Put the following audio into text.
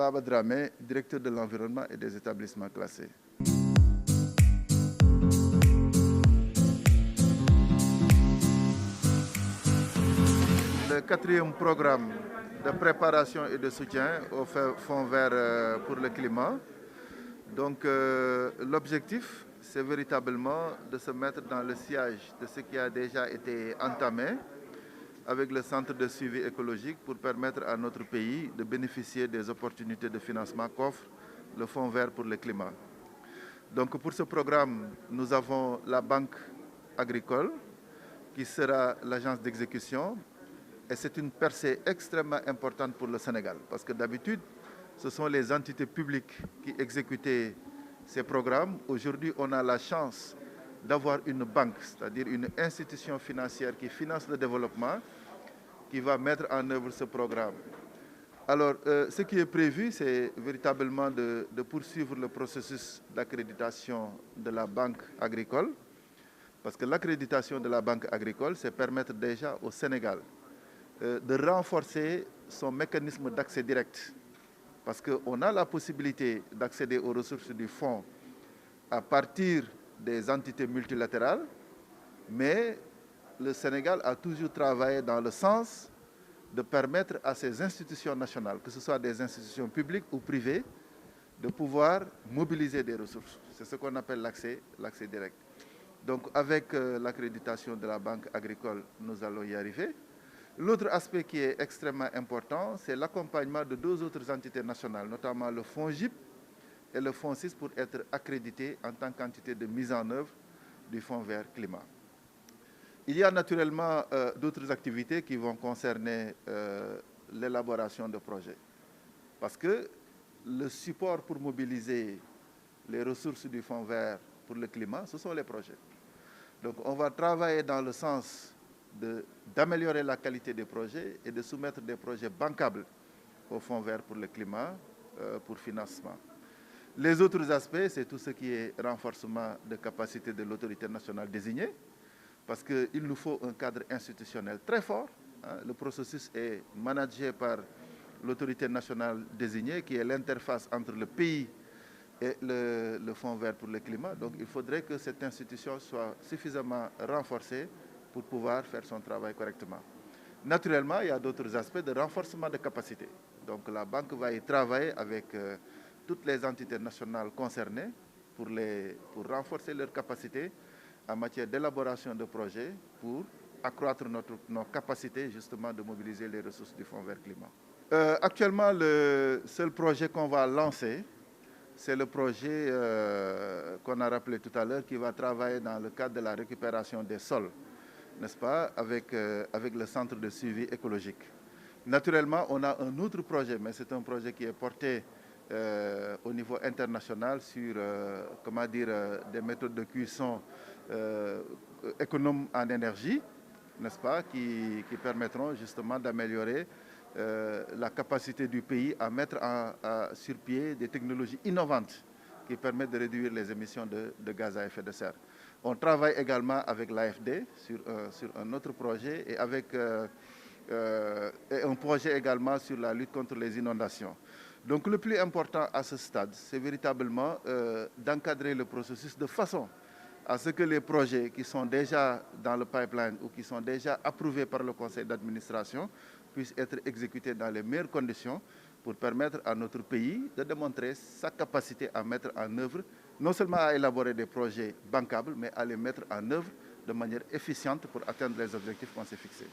Baba Dramé, directeur de l'environnement et des établissements classés. Le quatrième programme de préparation et de soutien au Fonds vert pour le climat. Donc l'objectif, c'est véritablement de se mettre dans le sillage de ce qui a déjà été entamé avec le centre de suivi écologique pour permettre à notre pays de bénéficier des opportunités de financement qu'offre le Fonds vert pour le climat. Donc pour ce programme, nous avons la Banque agricole qui sera l'agence d'exécution et c'est une percée extrêmement importante pour le Sénégal parce que d'habitude, ce sont les entités publiques qui exécutaient ces programmes. Aujourd'hui, on a la chance d'avoir une banque, c'est-à-dire une institution financière qui finance le développement, qui va mettre en œuvre ce programme. Alors, ce qui est prévu, c'est véritablement de poursuivre le processus d'accréditation de la Banque agricole, parce que l'accréditation de la Banque agricole, c'est permettre déjà au Sénégal de renforcer son mécanisme d'accès direct. Parce qu'on a la possibilité d'accéder aux ressources du fonds à partir des entités multilatérales, mais le Sénégal a toujours travaillé dans le sens de permettre à ces institutions nationales, que ce soit des institutions publiques ou privées, de pouvoir mobiliser des ressources. C'est ce qu'on appelle l'accès direct. Donc avec l'accréditation de la Banque agricole, nous allons y arriver. L'autre aspect qui est extrêmement important, c'est l'accompagnement de deux autres entités nationales, notamment le Fonds GIP et le Fonds 6 pour être accrédités en tant qu'entité de mise en œuvre du Fonds vert climat. Il y a naturellement d'autres activités qui vont concerner l'élaboration de projets. Parce que le support pour mobiliser les ressources du Fonds vert pour le climat, ce sont les projets. Donc on va travailler dans le sens d'améliorer la qualité des projets et de soumettre des projets bancables au Fonds vert pour le climat pour financement. Les autres aspects, c'est tout ce qui est renforcement de capacité de l'autorité nationale désignée, parce qu'il nous faut un cadre institutionnel très fort. Le processus est managé par l'autorité nationale désignée, qui est l'interface entre le pays et le Fonds vert pour le climat. Donc il faudrait que cette institution soit suffisamment renforcée pour pouvoir faire son travail correctement. Naturellement, il y a d'autres aspects de renforcement de capacité. Donc la banque va y travailler avec toutes les entités nationales concernées pour renforcer leurs capacités en matière d'élaboration de projets pour accroître nos capacités justement de mobiliser les ressources du Fonds vert climat. Actuellement, le seul projet qu'on va lancer, c'est le projet qu'on a rappelé tout à l'heure qui va travailler dans le cadre de la récupération des sols, n'est-ce pas, avec le centre de suivi écologique. Naturellement, on a un autre projet, mais c'est un projet qui est porté au niveau international sur des méthodes de cuisson économes en énergie, n'est-ce pas, qui permettront justement d'améliorer la capacité du pays à mettre sur pied des technologies innovantes qui permettent de réduire les émissions de gaz à effet de serre. On travaille également avec l'AFD sur un autre projet et avec un projet également sur la lutte contre les inondations. Donc le plus important à ce stade, c'est véritablement d'encadrer le processus de façon à ce que les projets qui sont déjà dans le pipeline ou qui sont déjà approuvés par le conseil d'administration puissent être exécutés dans les meilleures conditions pour permettre à notre pays de démontrer sa capacité à mettre en œuvre, non seulement à élaborer des projets bancables, mais à les mettre en œuvre de manière efficiente pour atteindre les objectifs qu'on s'est fixés.